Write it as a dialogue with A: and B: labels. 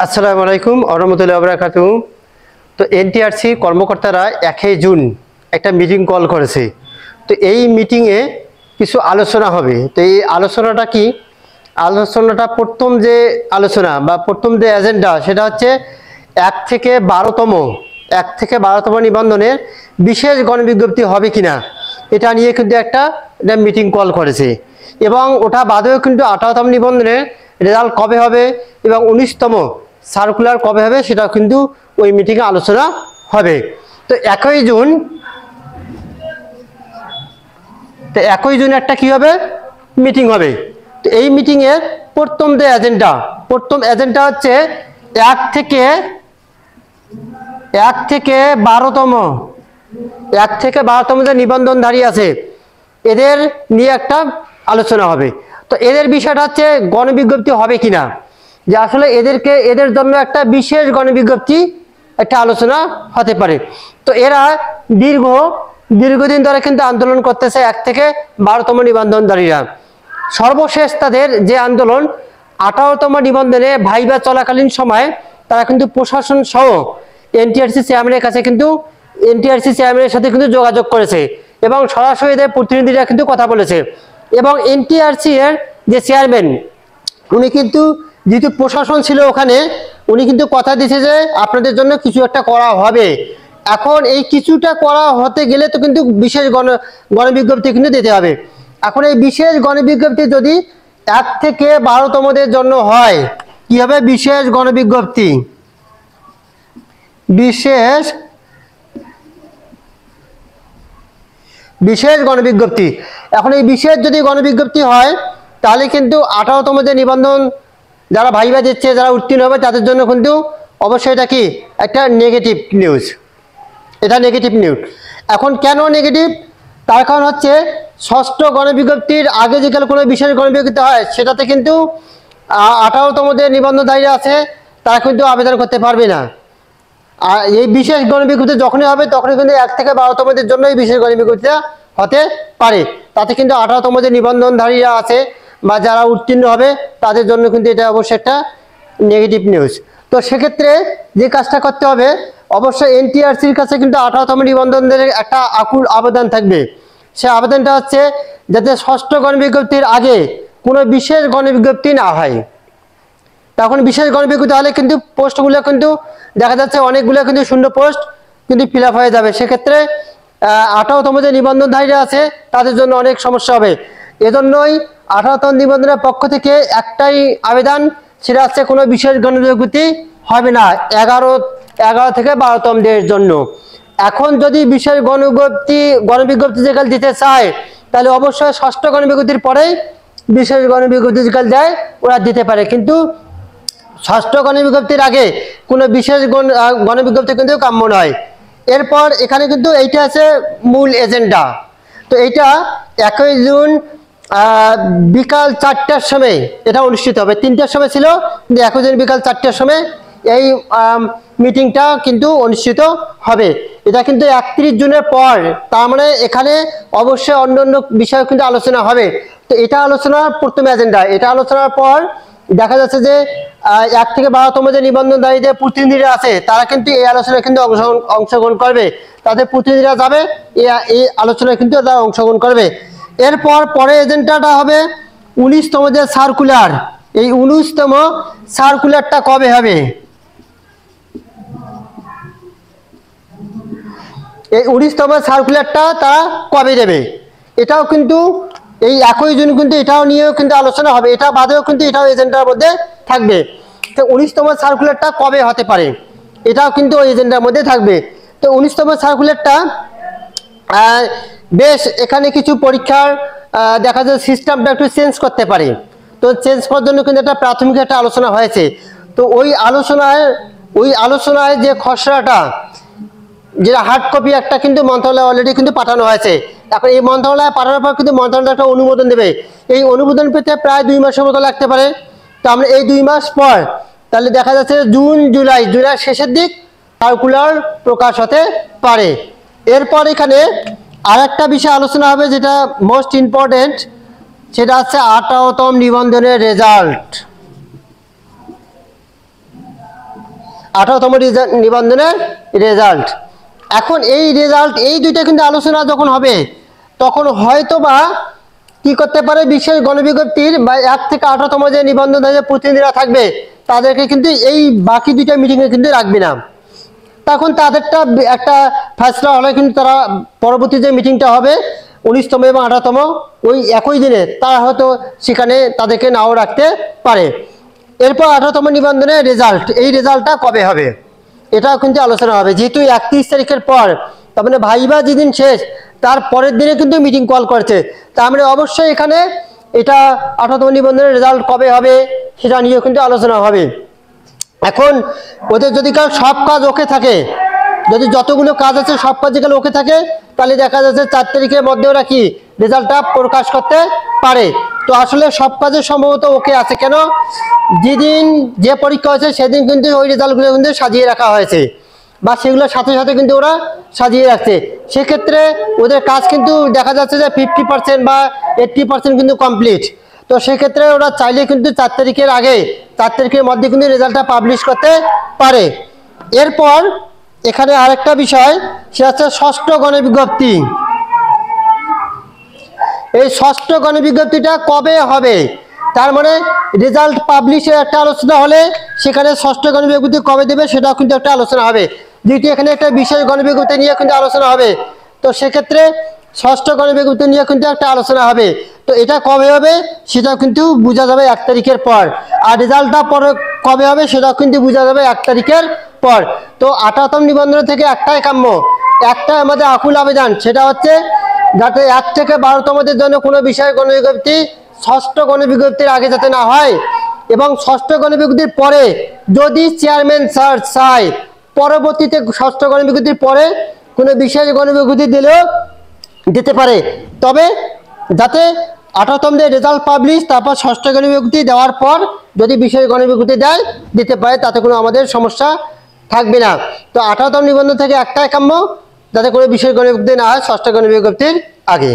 A: আসসালামু আলাইকুম ওয়া রাহমাতুল্লাহি ওয়া বারাকাতুহু। তো এনটিআরসি কর্মকর্তারা 1 জুন একটা মিটিং কল করেছে। তো এই মিটিংয়ে কিছু আলোচনা হবে। তো এই আলোচনাটা কি? আলোচনাটা প্রথম যে আলোচনা বা প্রথম যে এজেন্ডা সেটা হচ্ছে 1 থেকে 12তম নিবন্ধনের বিশেষ গণবিজ্ঞপ্তি হবে কিনা এটা নিয়ে কিন্তু একটা মিটিং কল করেছে। এবং ওটা বাদেও কিন্তু 18তম নিবন্ধনের রেজাল্ট কবে হবে এবং 19তম সার্কুলার কবে হবে সেটা কিন্তু ওই মিটিংয়ে আলোচনা হবে। তো 1 জুন একটা কি হবে মিটিং হবে। তো এই মিটিংয়ের প্রথম এজেন্ডা হচ্ছে 1 থেকে 12তম যে নিবন্ধনধারী আছে এদের নিয়ে একটা আলোচনা হবে। তো এদের বিষয়টা হচ্ছে গণবিজ্ঞপ্তি হবে কিনা, যে আসলে এদের জন্য একটা বিশেষ গণবিজ্ঞপ্তি একটা আলোচনা হতে পারে। তো এরা দীর্ঘদিন ধরে কিন্তু আন্দোলন করতেছে 1 থেকে 12তম নিবন্ধনধারীরা। সর্বশেষ তাদের যে আন্দোলন 18তম নিবন্ধনে ভাইবা চলাকালীন সময় তারা কিন্তু প্রশাসন সহ এনটিআরসি চেয়ারম্যানের সাথে কিন্তু যোগাযোগ করেছে এবং সরাসরি এদের প্রতিনিধিরা কিন্তু কথা বলেছে। এবং এনটিআরসি এর যে চেয়ারম্যান উনি কিন্তু যেহেতু প্রশাসন ছিল ওখানে, উনি কিন্তু কথা দিয়েছে যে আপনাদের জন্য কিছু একটা করা হবে। এখন এই কিছুটা করা হতে গেলে তো কিন্তু বিশেষ গণবিজ্ঞপ্তি কিন্তু দিতে হবে। এখন এই বিশেষ গণবিজ্ঞপ্তি যদি 1 থেকে 12তমদের জন্য হয় কি হবে? বিশেষ গণবিজ্ঞপ্তি এখন এই বিশেষ যদি গণবিজ্ঞপ্তি হয় তাহলে কিন্তু 18তম যে নিবন্ধন যারা ভাইবা দিচ্ছে, যারা উত্তীর্ণ হবে তাদের জন্য কিন্তু অবশ্যই এটা কি একটা নেগেটিভ নিউজ। এখন কেন নেগেটিভ? তার কারণ হচ্ছে ষষ্ঠ গণবিজ্ঞপ্তির আগে যে কোনো বিশেষ গণবিজ্ঞপ্তি হয় সেটাতে কিন্তু 18তম যে নিবন্ধনধারীরা আছে তারা কিন্তু আবেদন করতে পারবে না। আর এই বিশেষ গণবিজ্ঞপ্তি যখনই হবে তখনই কিন্তু 1 থেকে 12তমদের জন্য এই বিশেষ গণবিজ্ঞপ্তিটা হতে পারে। তাতে কিন্তু 18তম যে নিবন্ধনধারীরা আছে বা যারা উত্তীর্ণ হবে তাদের জন্য কিন্তু এটা অবশ্যই একটা নেগেটিভ নিউজ। তো সেক্ষেত্রে যে কাজটা করতে হবে, অবশ্যই এনটিআরসির কাছে কিন্তু 18তম নিবন্ধনদের একটা আকুল আবেদন থাকবে। সে আবেদনটা হচ্ছে যাতে ষষ্ঠ গণবিজ্ঞপ্তির আগে কোনো বিশেষ গণবিজ্ঞপ্তি না হয়। তখন বিশেষ গণবিজ্ঞপ্তি হলে কিন্তু পোস্টগুলো কিন্তু দেখা যাচ্ছে অনেকগুলো কিন্তু শূন্য পোস্ট কিন্তু ফিল আপ হয়ে যাবে। সেক্ষেত্রে 18তম যে নিবন্ধনধারীরা আছে তাদের জন্য অনেক সমস্যা হবে। এজন্যই 18তম নিবন্ধনের পক্ষ থেকে একটাই আবেদন, সেটা হচ্ছে কোনো বিশেষ গণবিজ্ঞপ্তি হবে না 11 থেকে 12তমদের জন্য। এখন যদি বিশেষ গণবিজ্ঞপ্তি যেকাল দিতে চায় তাহলে অবশ্যই ষষ্ঠ গণবিজ্ঞপ্তির পরেই বিশেষ গণবিজ্ঞপ্তি যেকাল দেয় ওরা দিতে পারে, কিন্তু ষষ্ঠ গণবিজ্ঞপ্তির আগে কোনো বিশেষ গণবিজ্ঞপ্তি কিন্তু কাম্য নয়। এরপর এখানে কিন্তু এইটা আছে মূল এজেন্ডা। তো এইটা 1 জুন বিকাল 4টার সময় এটা অনুষ্ঠিত হবে। 3টার সময় ছিল, কিন্তু 1 জুন বিকাল 4টার সময় এই মিটিংটা কিন্তু অনুষ্ঠিত হবে। এটা কিন্তু 31 জুনের পর, তার মানে এখানে অবশ্যই অন্যান্য বিষয় কিন্তু আলোচনা হবে। তো এটা আলোচনার প্রথম এজেন্ডা। এটা আলোচনার পর দেখা যাচ্ছে যে 1 থেকে 12তম যে নিবন্ধনধারীদের প্রতিনিধিরা আছে তারা কিন্তু এই আলোচনায় কিন্তু অংশগ্রহণ করবে। তাদের প্রতিনিধিরা যাবে এই আলোচনায় কিন্তু তারা অংশগ্রহণ করবে। এরপর পরে এজেন্ডাটা হবে 19তম যে সার্কুলার। এই 19তম সার্কুলারটা কবে হবে? এই 19তম সার্কুলারটা তারা কবে দেবে এটাও কিন্তু এই 1 জুন কিন্তু এটাও নিয়েও কিন্তু আলোচনা হবে। এটা বাদেও কিন্তু এটাও এজেন্ডার মধ্যে থাকবে। তো 19তম সার্কুলারটা কবে হতে পারে এটাও কিন্তু ওই এজেন্ডার মধ্যে থাকবে। তো 19তম সার্কুলারটা বেশ এখানে কিছু পরীক্ষার দেখা যায় সিস্টেমটা একটু চেঞ্জ করতে পারে। তো চেঞ্জ করার জন্য কিন্তু একটা প্রাথমিক একটা আলোচনা হয়েছে। তো ওই আলোচনায় যে খসড়াটা, যেটা হার্ড কপি একটা কিন্তু মন্ত্রণালয় অলরেডি কিন্তু পাঠানো হয়েছে। এখন এই মন্ত্রণালয়ে পাঠানোর পর কিন্তু মন্ত্রণালয় একটা অনুমোদন দেবে। এই অনুমোদন পেতে প্রায় 2 মাসের মতো লাগতে পারে। তো আমরা এই 2 মাস পর তাহলে দেখা যাচ্ছে জুন জুলাই শেষের দিক সার্কুলার প্রকাশ হতে পারে। এরপর এখানে আরেকটা বিষয় আলোচনা হবে যেটা মোস্ট ইম্পর্টেন্ট, সেটা হচ্ছে 18তম নিবন্ধনের রেজাল্ট। 18তম নিবন্ধনের রেজাল্ট। এখন এই রেজাল্ট এই দুইটা কিন্তু আলোচনা যখন হবে তখন হয়তো বা কি করতে পারে, বিশেষ গণবিজ্ঞপ্তির বা 1 থেকে 18তম যে নিবন্ধনের প্রতিনিধিরা থাকবে তাদেরকে কিন্তু এই বাকি দুইটা মিটিংয়ে কিন্তু রাখবে না। তখন তাদেরটা একটা ফয়সলা হলে কিন্তু তারা পরবর্তী যে মিটিংটা হবে 19তম এবং 18তম ওই একই দিনে তারা হয়তো সেখানে তাদেরকে নাও রাখতে পারে। এরপর 18তম নিবন্ধনের রেজাল্ট, এই রেজাল্টটা কবে হবে এটাও কিন্তু আলোচনা হবে। যেহেতু 31 তারিখের পর, তার মানে ভাইবা যেদিন শেষ তার পরের দিনে কিন্তু মিটিং কল করছে, তার মানে অবশ্যই এখানে এটা 18তম নিবন্ধনের রেজাল্ট কবে হবে সেটা নিয়ে কিন্তু আলোচনা হবে। এখন ওদের যদি কাল সব কাজ ওকে থাকে, যদি যতগুলো কাজ আছে সব কাজ যেগুলো ওকে থাকে, তাহলে দেখা যাচ্ছে 4 তারিখের মধ্যে ওরা কি রেজাল্টটা প্রকাশ করতে পারে। তো আসলে সব কাজে সম্ভবত ওকে আছে, কেন যেদিন যে পরীক্ষা হয়েছে সেদিন কিন্তু ওই রেজাল্টগুলো কিন্তু সাজিয়ে রাখা হয়েছে বা সেগুলোর সাথে সাথে কিন্তু ওরা সাজিয়ে রাখছে। সেক্ষেত্রে ওদের কাজ কিন্তু দেখা যাচ্ছে যে 50% বা 80% কিন্তু কমপ্লিট। তো সেক্ষেত্রে ওরা চাইলে কিন্তু 4 তারিখের আগে, 4 তারিখের মধ্যে কিন্তু রেজাল্টটা পাবলিশ করতে পারে। এরপর এখানে আরেকটা বিষয়, সেটা হচ্ছে ষষ্ঠ গণবিজ্ঞপ্তি। এই ষষ্ঠ গণবিজ্ঞপ্তিটা কবে হবে, তার মানে রেজাল্ট পাবলিশের একটা আলোচনা হলে সেখানে ষষ্ঠ গণবিজ্ঞপ্তি কবে দেবে সেটাও কিন্তু একটা আলোচনা হবে। যেহেতু এখানে একটা বিশেষ গণবিজ্ঞপ্তি নিয়ে কিন্তু আলোচনা হবে, তো সেক্ষেত্রে ষষ্ঠ গণবিজ্ঞপ্তি নিয়ে কিন্তু একটা আলোচনা হবে। তো এটা কবে হবে সেটাও কিন্তু বোঝা যাবে 1 তারিখের পর, আর রেজাল্টটা পরে কবে হবে সেটাও কিন্তু বোঝা যাবে 1 তারিখের পর। তো 18তম নিবন্ধন থেকে একটাই কাম্য, একটাই আমাদের আকুল আবেদন, সেটা হচ্ছে যাতে 1 থেকে 12তমদের জন্য কোনো বিষয় গণবিজ্ঞপ্তি ষষ্ঠ গণবিজ্ঞপ্তির আগে যাতে না হয়, এবং ষষ্ঠ গণবিজ্ঞপ্তির পরে যদি চেয়ারম্যান স্যার চায় পরবর্তীতে ষষ্ঠ গণবিজ্ঞপ্তির পরে কোনো বিশেষ গণবিজ্ঞপ্তি দিলেও দিতে পারে, তবে যাতে 18তমদের রেজাল্ট পাবলিশ তারপর ষষ্ঠ গণবিজ্ঞপ্তি দেওয়ার পর যদি বিশেষ গণবিজ্ঞপ্তি দেয় দিতে পারে, তাতে কোনো আমাদের সমস্যা থাকবে না। তো 18তম নিবন্ধন থেকে একটাই কাম্য, যাতে কোনো বিশেষ গণবিজ্ঞপ্তি না হয় ষষ্ঠ গণবিজ্ঞপ্তির আগে।